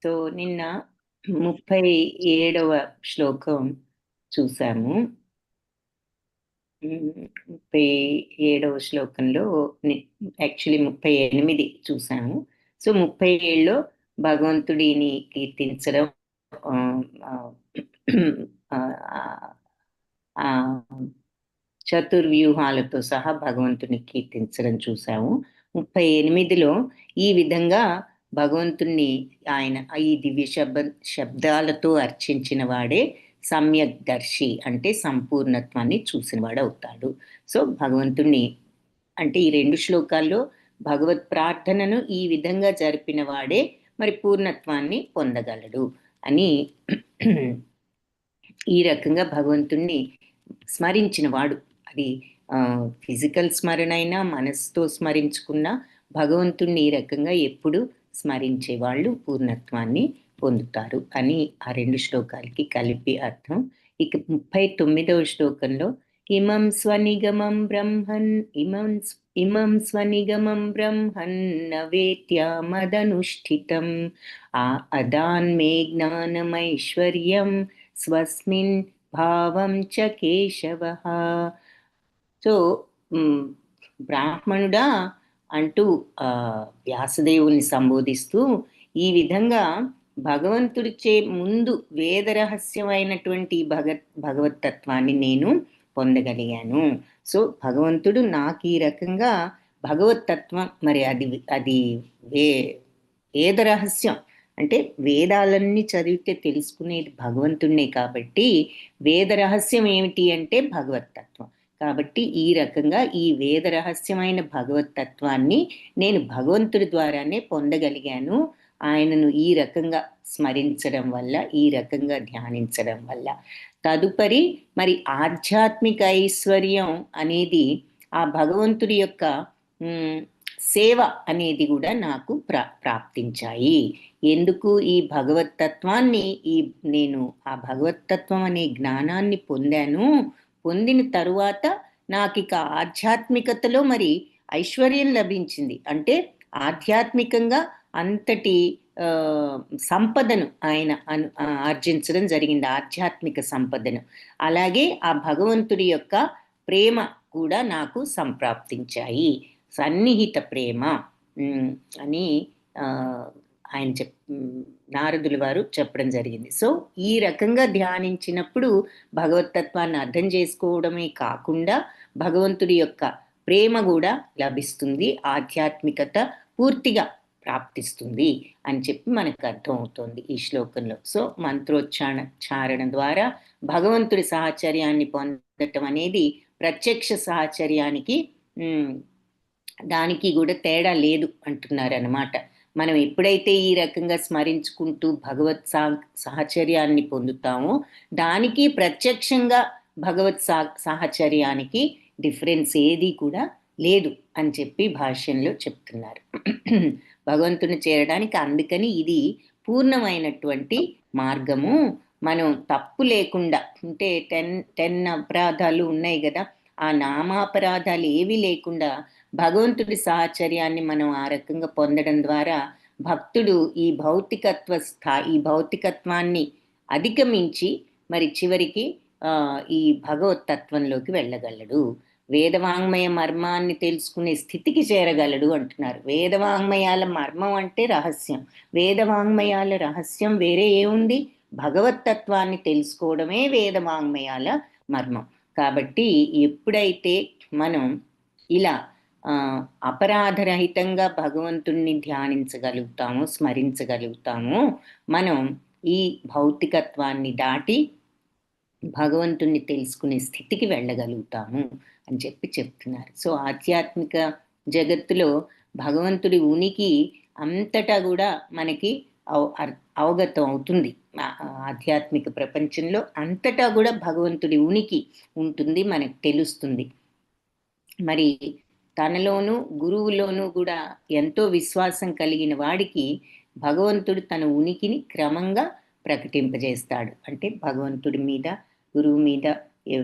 So నిన్న 37వ శ్లోకం చూసాము. 37వ శ్లోకంలో యాక్చువల్లీ 38 చూసాము. సో 37లో భగవంతుడిని కీర్తించడం, చతుర్వ్యూహాలతో సహా భగవంతుని కీర్తించడం చూసాము. 38లో ఈ విధంగా భగవంతుణ్ణి ఆయన ఈ దివ్య శబ్దాలతో అర్చించిన వాడే సమ్యక్ దర్శి, అంటే సంపూర్ణత్వాన్ని చూసినవాడు అవుతాడు. సో భగవంతుణ్ణి అంటే ఈ 2 శ్లోకాల్లో భగవత్ ప్రార్థనను ఈ విధంగా జరిపిన వాడే మరి పూర్ణత్వాన్ని పొందగలడు అని ఈ రకంగా భగవంతుణ్ణి స్మరించిన వాడు, అది ఫిజికల్ స్మరణ అయినా మనసుతో స్మరించుకున్న భగవంతుణ్ణి ఈ రకంగా ఎప్పుడు స్మరించే వాళ్ళు పూర్ణత్వాన్ని పొందుతారు అని ఆ 2 శ్లోకాలకి కలిపి అర్థం. ఇక 39వ శ్లోకంలో ఇమం స్వనిగమం బ్రహ్మన్ ఇమం స్వనిగమం బ్రహ్మన్ నవేత్యామదనుష్ఠితం అదాన్మే జ్ఞానమైశ్వర్యం స్వస్మిన్ భావం చ కేశవ. సో బ్రాహ్మణుడా అంటూ వ్యాసదేవుని సంబోధిస్తూ ఈ విధంగా భగవంతుడిచే ముందు వేద రహస్యమైనటువంటి భగవతత్వాన్ని నేను పొందగలిగాను. సో భగవంతుడు నాకు ఈ రకంగా భగవతత్వం, మరి అది వేద రహస్యం అంటే వేదాలన్నీ చదివితే తెలుసుకునేది భగవంతుణ్ణే కాబట్టి వేద రహస్యం ఏమిటి అంటే భగవతత్వం. కాబట్టి ఈ రకంగా ఈ వేద రహస్యమైన భగవతత్వాన్ని నేను భగవంతుడి ద్వారానే పొందగలిగాను, ఆయనను ఈ రకంగా స్మరించడం వల్ల, ఈ రకంగా ధ్యానించడం వల్ల. తదుపరి మరి ఆధ్యాత్మిక ఐశ్వర్యం అనేది ఆ భగవంతుడి యొక్క సేవ అనేది కూడా నాకు ప్రాప్తించాయి. ఎందుకు? ఈ భగవతత్వాన్ని నేను ఆ భగవతత్వం అనే జ్ఞానాన్ని పొందాను. పొందిన తరువాత నాకు ఇక ఆధ్యాత్మికతలో మరి ఐశ్వర్యం లభించింది. అంటే ఆధ్యాత్మికంగా అంతటి సంపదను ఆయన ఆర్జించడం జరిగింది, ఆధ్యాత్మిక సంపదను. అలాగే ఆ భగవంతుడి యొక్క ప్రేమ కూడా నాకు సంప్రాప్తించాయి, సన్నిహిత ప్రేమ అని ఆయన నారదుల వారు చెప్పడం జరిగింది. సో ఈ రకంగా ధ్యానించినప్పుడు భగవతత్వాన్ని అర్థం చేసుకోవడమే కాకుండా భగవంతుడి యొక్క ప్రేమ కూడా లభిస్తుంది, ఆధ్యాత్మికత పూర్తిగా ప్రాప్తిస్తుంది అని చెప్పి మనకు అర్థమవుతుంది ఈ శ్లోకంలో. సో మంత్రోచ్చారణ ద్వారా భగవంతుడి సాహచర్యాన్ని పొందటం అనేది ప్రత్యక్ష సాహచర్యానికి దానికి కూడా తేడా లేదు అంటున్నారు అన్నమాట. మనం ఎప్పుడైతే ఈ రకంగా స్మరించుకుంటూ భగవత్ సాహచర్యాన్ని పొందుతామో దానికి ప్రత్యక్షంగా భగవత్ సాహచర్యానికి డిఫరెన్స్ ఏది కూడా లేదు అని చెప్పి భాష్యంలో చెప్తున్నారు. భగవంతుని చేరడానికి అందుకని ఇది పూర్ణమైనటువంటి మార్గము. మనం తప్పు లేకుండా అంటే 10 అపరాధాలు ఉన్నాయి కదా, ఆ నామాపరాధాలు ఏవి లేకుండా భగవంతుడి సాహచర్యాన్ని మనం ఆ రకంగా పొందడం ద్వారా భక్తుడు ఈ భౌతికత్వాన్ని అధిగమించి మరి చివరికి ఈ భగవతత్వంలోకి వెళ్ళగలడు, వేదవాంగ్మయ మర్మాన్ని తెలుసుకునే స్థితికి చేరగలడు అంటున్నారు. వేదవాంగ్మయాల మర్మం అంటే రహస్యం, వేదవాంగ్మయాల రహస్యం వేరే ఏముంది? భగవతత్వాన్ని తెలుసుకోవడమే వేదవాంగ్మయాల మర్మం. కాబట్టి ఎప్పుడైతే మనం ఇలా అపరాధరహితంగా భగవంతుణ్ణి ధ్యానించగలుగుతాము, స్మరించగలుగుతాము, మనం ఈ భౌతికత్వాన్ని దాటి భగవంతుణ్ణి తెలుసుకునే స్థితికి వెళ్ళగలుగుతాము అని చెప్పి చెప్తున్నారు. సో ఆధ్యాత్మిక జగత్తులో భగవంతుడి ఉనికి అంతటా కూడా మనకి అవగతం అవుతుంది. ఆధ్యాత్మిక ప్రపంచంలో అంతటా కూడా భగవంతుడి ఉనికి ఉంటుంది, మనకు తెలుస్తుంది. మరి తనలోనూ గురువులోనూ కూడా ఎంతో విశ్వాసం కలిగిన వాడికి భగవంతుడు తన ఉనికిని క్రమంగా ప్రకటింపజేస్తాడు. అంటే భగవంతుడి మీద, గురువు మీద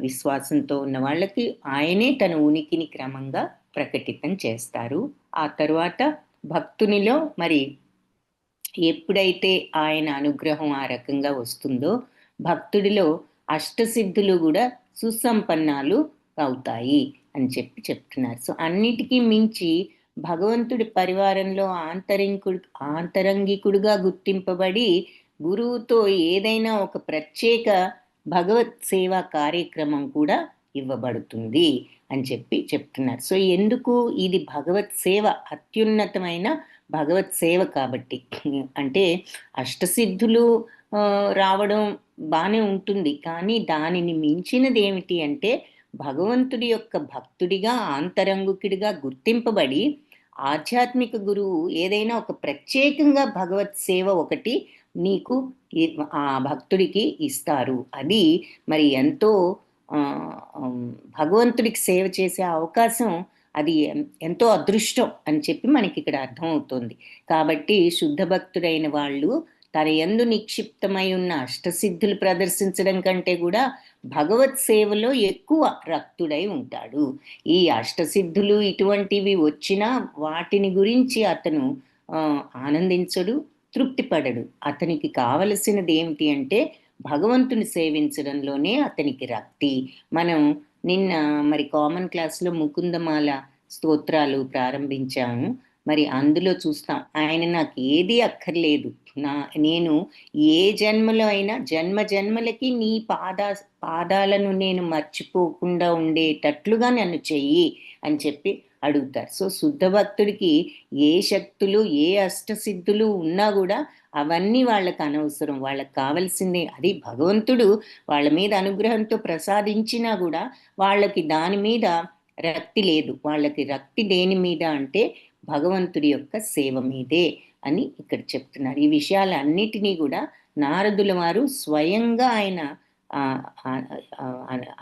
విశ్వాసంతో ఉన్న వాళ్ళకి ఆయనే తన ఉనికిని క్రమంగా ప్రకటితం చేస్తారు. ఆ తరువాత భక్తునిలో మరి ఎప్పుడైతే ఆయన అనుగ్రహం ఆ రకంగా వస్తుందో భక్తుడిలో అష్టసిద్ధులు కూడా సుసంపన్నాలు అవుతాయి అని చెప్తున్నారు. సో అన్నిటికీ మించి భగవంతుడి పరివారంలో ఆంతరంగికుడుగా గుర్తింపబడి గురువుతో ఏదైనా ఒక ప్రత్యేక భగవత్ సేవా కార్యక్రమం కూడా ఇవ్వబడుతుంది అని చెప్తున్నారు. సో ఎందుకు ఇది భగవత్ సేవ, అత్యున్నతమైన భగవత్ సేవ కాబట్టి. అంటే అష్టసిద్ధులు రావడం బానే ఉంటుంది, కానీ దానిని మించినది ఏమిటి అంటే భగవంతుడి యొక్క భక్తుడిగా ఆంతరంగికుడిగా గుర్తింపబడి ఆధ్యాత్మిక గురువు ఏదైనా ఒక ప్రత్యేకంగా భగవత్ సేవ ఒకటి నీకు ఆ భక్తుడికి ఇస్తారు. అది మరి ఎంతో భగవంతుడికి సేవ చేసే అవకాశం, అది ఎంతో అదృష్టం అని చెప్పి మనకి ఇక్కడ అర్థమవుతుంది. కాబట్టి శుద్ధ భక్తుడైన వాళ్ళు తన యందు నిక్షిప్తమై ఉన్న అష్టసిద్ధులు ప్రదర్శించడం కంటే కూడా భగవత్ సేవలో ఎక్కువ రక్తుడై ఉంటాడు. ఈ అష్టసిద్ధులు ఇటువంటివి వచ్చినా వాటిని గురించి అతను ఆనందించడు, తృప్తిపడడు. అతనికి కావలసినది ఏమిటి అంటే భగవంతుని సేవించడంలోనే అతనికి రక్తి. మనం నిన్న మరి కామన్ క్లాస్లో ముకుందమాల స్తోత్రాలు ప్రారంభించాము. మరి అందులో చూస్తాం, ఆయన నాకు ఏది అక్కర్లేదు, నేను ఏ జన్మలో అయినా జన్మలకి నీ పాదాలను నేను మర్చిపోకుండా ఉండేటట్లుగా నన్ను చెయ్యి అని చెప్పి అడుగుతారు. సో శుద్ధ భక్తుడికి ఏ శక్తులు, ఏ అష్టసిద్ధులు ఉన్నా కూడా అవన్నీ వాళ్ళకి అనవసరం. వాళ్ళకి కావలసిందే అది భగవంతుడు వాళ్ళ మీద అనుగ్రహంతో ప్రసాదించినా కూడా వాళ్ళకి దాని మీద రక్తి లేదు. వాళ్ళకి రక్తి దేని మీద అంటే భగవంతుడి యొక్క సేవ మీదే అని ఇక్కడ చెప్తున్నారు. ఈ విషయాలన్నిటినీ కూడా నారదుల వారు స్వయంగా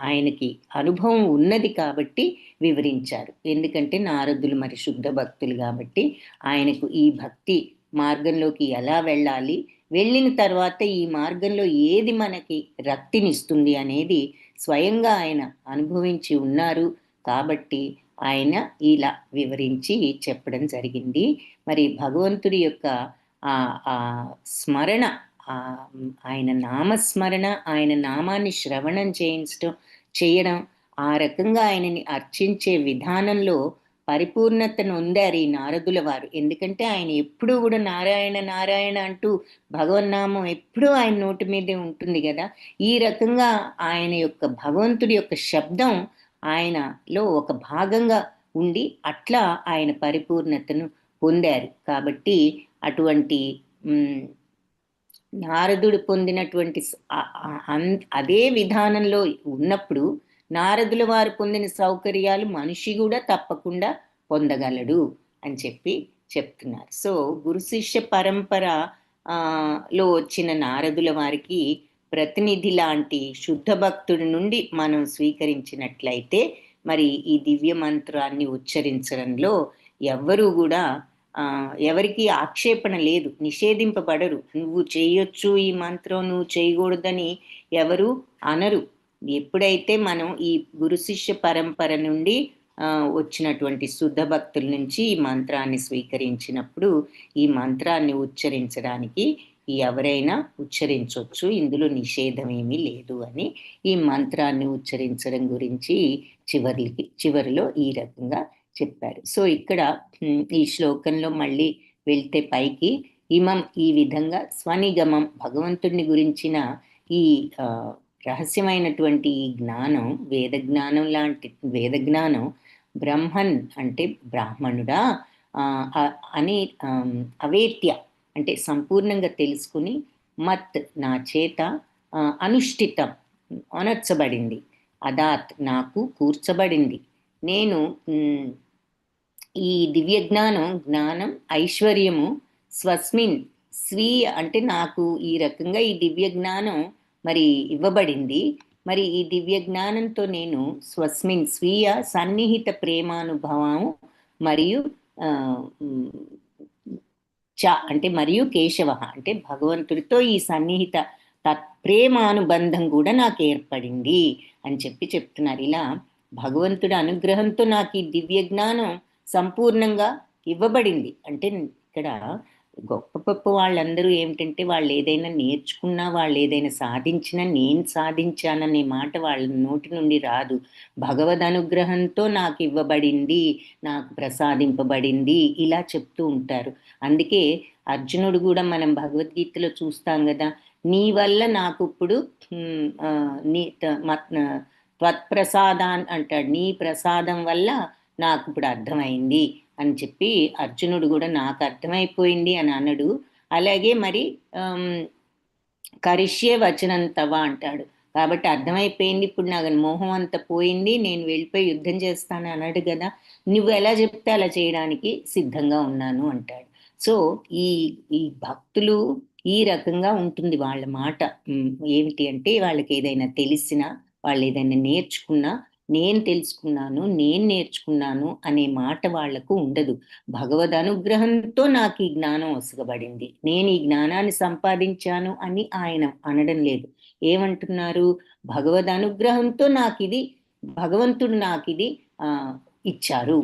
ఆయనకి అనుభవం ఉన్నది కాబట్టి వివరించారు. ఎందుకంటే నారదులు మరి శుద్ధ భక్తులు కాబట్టి ఆయనకు ఈ భక్తి మార్గంలోకి ఎలా వెళ్ళాలి, వెళ్ళిన తర్వాత ఈ మార్గంలో ఏది మనకి రక్తినిస్తుంది అనేది స్వయంగా ఆయన అనుభవించి ఉన్నారు. కాబట్టి ఆయన ఇలా వివరించి చెప్పడం జరిగింది. మరి భగవంతుడి యొక్క స్మరణ, ఆయన నామస్మరణ, ఆయన నామాన్ని శ్రవణం చేయడం, ఆ రకంగా ఆయనని అర్చించే విధానంలో పరిపూర్ణతను ఉందారు ఈ నారదుల వారు. ఎందుకంటే ఆయన ఎప్పుడూ కూడా నారాయణ నారాయణ అంటూ భగవన్నామం ఎప్పుడూ ఆయన నోటి మీదే ఉంటుంది కదా. ఈ రకంగా ఆయన యొక్క భగవంతుడి యొక్క శబ్దం ఆయనలో ఒక భాగంగా ఉండి అట్లా ఆయన పరిపూర్ణతను పొందారు. కాబట్టి అటువంటి నారదుడు పొందినటువంటి అదే విధానంలో ఉన్నప్పుడు నారదుల వారు పొందిన సౌకర్యాలు మనిషి కూడా తప్పకుండా పొందగలడు అని చెప్తున్నారు. సో గురు శిష్య పరంపర లో వచ్చిన నారదుల వారికి ప్రతినిధి లాంటి శుద్ధ భక్తుడి నుండి మనం స్వీకరించినట్లయితే మరి ఈ దివ్య మంత్రాన్ని ఉచ్చరించడంలో ఎవ్వరూ కూడా ఎవరికి ఆక్షేపణ లేదు, నిషేధింపబడరు. నువ్వు చేయొచ్చు ఈ మంత్రం, నువ్వు చేయకూడదని ఎవరు అనరు. ఎప్పుడైతే మనం ఈ గురు శిష్య పరంపర నుండి వచ్చినటువంటి శుద్ధ భక్తుల నుంచి ఈ మంత్రాన్ని స్వీకరించినప్పుడు ఈ మంత్రాన్ని ఉచ్చరించడానికి ఎవరైనా ఉచ్చరించవచ్చు, ఇందులో నిషేధం ఏమీ లేదు అని ఈ మంత్రాన్ని ఉచ్చరించడం గురించి చివరిలో ఈ రకంగా చెప్పారు. సో ఇక్కడ ఈ శ్లోకంలో మళ్ళీ వెళ్తే పైకి ఇమం, ఈ విధంగా స్వనిగమం, భగవంతుడిని గురించిన ఈ రహస్యమైనటువంటి ఈ జ్ఞానం, వేదజ్ఞానం బ్రహ్మన్ అంటే బ్రాహ్మణుడా అని అవేత్య అంటే సంపూర్ణంగా తెలుసుకుని, మత్ నా చేత అనుష్ఠితం అనర్చబడింది, అదాత్ నాకు కూర్చబడింది. నేను ఈ దివ్య జ్ఞానం ఐశ్వర్యము స్వస్మిన్ స్వీయ అంటే నాకు ఈ రకంగా ఈ దివ్య జ్ఞానం మరి ఇవ్వబడింది. మరి ఈ దివ్య జ్ఞానంతో నేను స్వస్మిన్ స్వీయ సన్నిహిత ప్రేమానుభవం మరియు అంటే మరియు కేశవ అంటే భగవంతుడితో ఈ సన్నిహిత ప్రేమానుబంధం కూడా నాకు ఏర్పడింది అని చెప్తున్నారు. ఇలా భగవంతుడి అనుగ్రహంతో నాకు ఈ దివ్య జ్ఞానం సంపూర్ణంగా ఇవ్వబడింది. అంటే ఇక్కడ గొప్ప గొప్ప వాళ్ళందరూ ఏమిటంటే వాళ్ళు ఏదైనా నేర్చుకున్నా వాళ్ళు ఏదైనా సాధించినా నేను సాధించాననే మాట వాళ్ళ నోటి నుండి రాదు. భగవద్ అనుగ్రహంతో నాకు ఇవ్వబడింది, నాకు ప్రసాదింపబడింది ఇలా చెప్తూ ఉంటారు. అందుకే అర్జునుడు కూడా మనం భగవద్గీతలో చూస్తాం కదా, నీ వల్ల నాకు ఇప్పుడు నీ త్వత్ప్రసాదాన్ అంటాడు, నీ ప్రసాదం వల్ల నాకు ఇప్పుడు అర్థమైంది అని చెప్పి అర్జునుడు కూడా నాకు అర్థమైపోయింది అని అనడు. అలాగే మరి కరిష్యే వచనంతవా అంటాడు. కాబట్టి అర్థమైపోయింది, ఇప్పుడు నాకు మోహం అంతా పోయింది, నేను వెళ్ళిపోయి యుద్ధం చేస్తాను అన్నాడు కదా, నువ్వు ఎలా చెప్తే అలా చేయడానికి సిద్ధంగా ఉన్నాను అంటాడు. సో ఈ ఈ భక్తులు ఈ రకంగా ఉంటుంది వాళ్ళ మాట. ఏమిటి అంటే వాళ్ళకి ఏదైనా తెలిసినా, వాళ్ళు ఏదైనా నేర్చుకున్నా, నేను తెలుసుకున్నాను, నేను నేర్చుకున్నాను అనే మాట వాళ్లకు ఉండదు. భగవద్ అనుగ్రహంతో నాకు ఈ జ్ఞానం ఒసగబడింది, నేను ఈ జ్ఞానాన్ని సంపాదించాను అని ఆయన అనడం లేదు. ఏమంటున్నారు? భగవద్ అనుగ్రహంతో నాకు ఇది, భగవంతుడు నాకు ఇది ఇచ్చారు,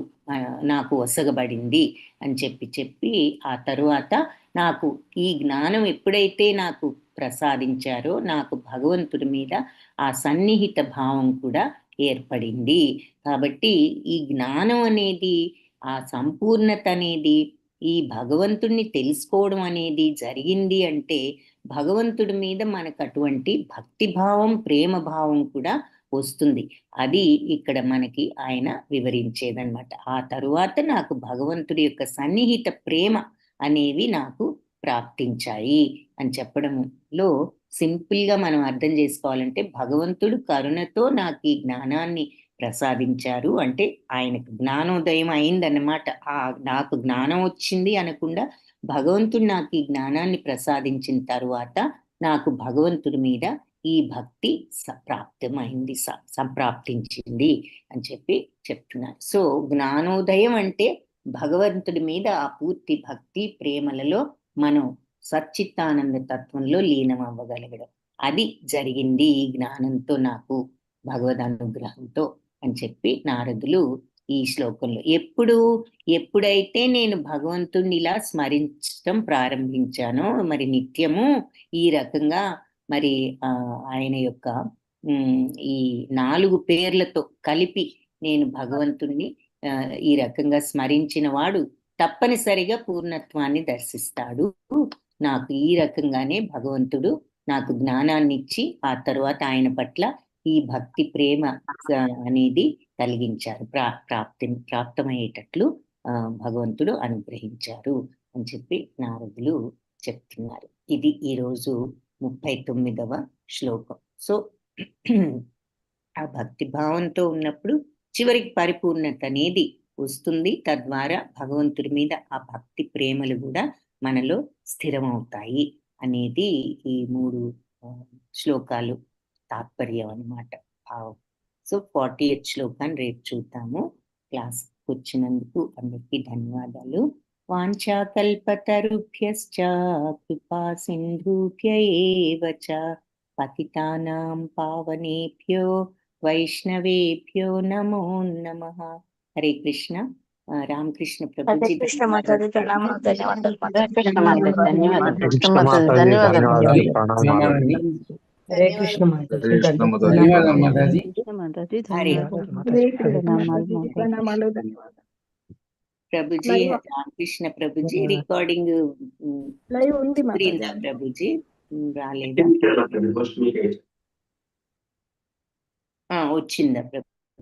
నాకు ఒసగబడింది అని చెప్పి ఆ తరువాత నాకు ఈ జ్ఞానం ఎప్పుడైతే నాకు ప్రసాదించారో నాకు భగవంతుడి మీద ఆ సన్నిహిత భావం కూడా ఏర్పడింది. కాబట్టి ఈ జ్ఞానం అనేది, ఆ సంపూర్ణత అనేది, ఈ భగవంతుణ్ణి తెలుసుకోవడం అనేది జరిగింది అంటే భగవంతుడి మీద మనకు అటువంటి భక్తిభావం, ప్రేమ భావం కూడా వస్తుంది. అది ఇక్కడ మనకి ఆయన వివరించేదన్నమాట. ఆ తరువాత నాకు భగవంతుడి యొక్క సన్నిహిత ప్రేమ అనేవి నాకు ప్రాప్తించాయి అని చెప్పడంలో సింపుల్గా మనం అర్థం చేసుకోవాలంటే, భగవంతుడు కరుణతో నాకు ఈ జ్ఞానాన్ని ప్రసాదించారు అంటే ఆయనకు జ్ఞానోదయం అయిందన్నమాట. నాకు జ్ఞానం వచ్చింది అనకుండా భగవంతుడు నాకు ఈ జ్ఞానాన్ని ప్రసాదించిన తరువాత నాకు భగవంతుడి మీద ఈ భక్తి ప్రాప్తమైంది, సంప్రాప్తించింది అని చెప్పి చెప్తున్నారు. సో జ్ఞానోదయం అంటే భగవంతుడి మీద ఆ పూర్తి భక్తి ప్రేమలలో మనం సచ్చిత్తానంద తత్వంలో లీనం అవ్వగలగడం, అది జరిగింది ఈ జ్ఞానంతో నాకు, భగవద్ అనుగ్రహంతో అని చెప్పి నారదులు ఈ శ్లోకంలో. ఎప్పుడైతే నేను భగవంతుణ్ణి ఇలా స్మరించడం ప్రారంభించానో, మరి నిత్యము ఈ రకంగా మరి ఆయన యొక్క ఈ 4 పేర్లతో కలిపి నేను భగవంతుణ్ణి ఈ రకంగా స్మరించిన వాడు తప్పనిసరిగా పూర్ణత్వాన్ని దర్శిస్తాడు. నాకు ఈ రకంగానే భగవంతుడు నాకు జ్ఞానాన్ని ఇచ్చి ఆ తరువాత ఆయన పట్ల ఈ భక్తి ప్రేమ అనేది కలిగించారు, ప్రాప్తమయ్యేటట్లు భగవంతుడు అనుగ్రహించారు అని చెప్పి నారదులు చెప్తున్నారు. ఇది ఈరోజు 39వ శ్లోకం. సో ఆ భక్తి భావంతో ఉన్నప్పుడు చివరికి పరిపూర్ణత అనేది వస్తుంది. తద్వారా భగవంతుడి మీద ఆ భక్తి ప్రేమలు కూడా మనలో స్థిరమవుతాయి అనేది ఈ 3 శ్లోకాలు తాత్పర్యం అన్నమాట, భావం. సో 48th శ్లోకాన్ని రేపు చూద్దాము. క్లాస్ వచ్చినందుకు అందరికీ ధన్యవాదాలు. వాంఛాకల్పతరుభ్యశ్చ కృపా సింధుభ్య ఏవ చ పతితానాం పావనేభ్యో వైష్ణవేభ్యో నమో నమః. హరే కృష్ణ. రామకృష్ణ ప్రభుజీ ధన్యవాదాలు. హరే కృష్ణ మాతాజీ, ప్రభుజీ, రామకృష్ణ ప్రభుజీ రికార్డింగ్ లైవ్ ఉంది ప్రభుజీ, రాలేదా? వచ్చిందా ప్రభు?